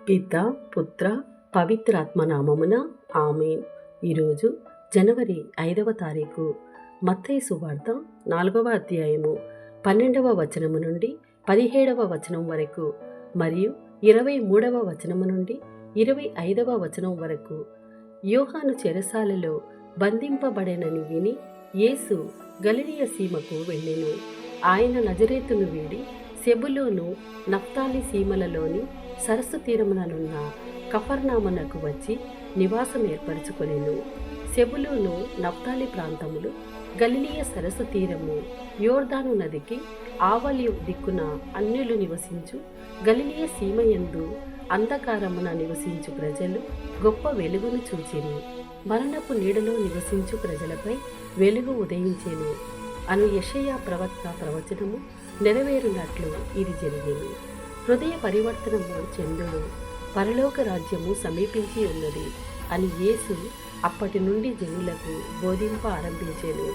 పిత పుత్ర పవిత్రాత్మ నామమున ఆమేన్. ఈరోజు జనవరి 5వ తారీఖు. మత్తయి సువార్త 4వ అధ్యాయము 12వ వచనము నుండి 17వ వచనం వరకు మరియు 23వ వచనము నుండి 25వ వచనం వరకు. యోహాను చెరసాలలో బంధింపబడెనని విని యేసు గలిలయ సీమకు వెళ్ళెను. ఆయన నజరేతును వీడి సెబులోను నఫ్తాలి సీమలలోని సరస్సు తీరముననున్న కఫర్నామునకు వచ్చి నివాసం ఏర్పరచుకొనెను. సెబులోను నఫ్తాలి ప్రాంతములు గలిలయ సరస్సు తీరము యోర్దాను నదికి ఆవలి దిక్కున అన్యులు నివసించు గలిలయ సీమయందు అంధకారమున నివసించు ప్రజలు గొప్ప వెలుగును చూచిరి. మరణపు నీడలో నివసించు ప్రజలపై వెలుగు ఉదయించెను అను యెషయా ప్రవక్త ప్రవచనము నెరవేరునట్లు ఇది జరిగింది. హృదయ పరివర్తనము చెందును, పరలోక రాజ్యము సమీపించి ఉన్నది అని యేసు అప్పటి నుండి జనులకు బోధింప ఆరంభించెను.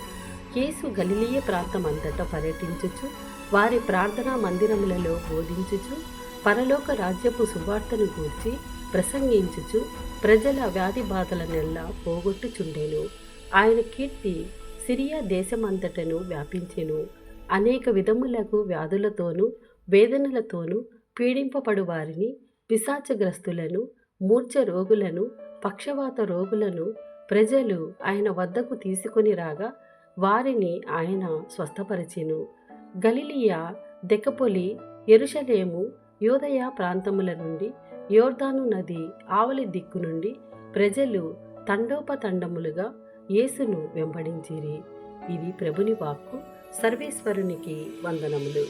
యేసు గలిలయ ప్రాంతమంతటా పర్యటించుచు వారి ప్రార్థనా మందిరములలో బోధించుచు పరలోక రాజ్యపు సువార్తను గూర్చి ప్రసంగించుచు ప్రజల వ్యాధి బాధలనెల్లా పోగొట్టుచుండెను. ఆయన కీర్తి సిరియా దేశమంతటను వ్యాపించెను. అనేక విధములకు వ్యాధులతోనూ వేదనలతోనూ పీడింపబడు వారిని, పిశాచగ్రస్తులను, మూర్ఛ రోగులను, పక్షవాత రోగులను ప్రజలు ఆయన వద్దకు తీసుకొని రాగా వారిని ఆయన స్వస్థపరిచెను. గలిలయ, దెకపొలి, యెరూషలేము, యూదయ ప్రాంతముల నుండి యోర్దాను నది ఆవలి దిక్కు నుండి ప్రజలు తండోపతండములుగా యేసును వెంబడించిరి. ఇది ప్రభుని వాక్కు. సర్వేశ్వరునికి వందనములు.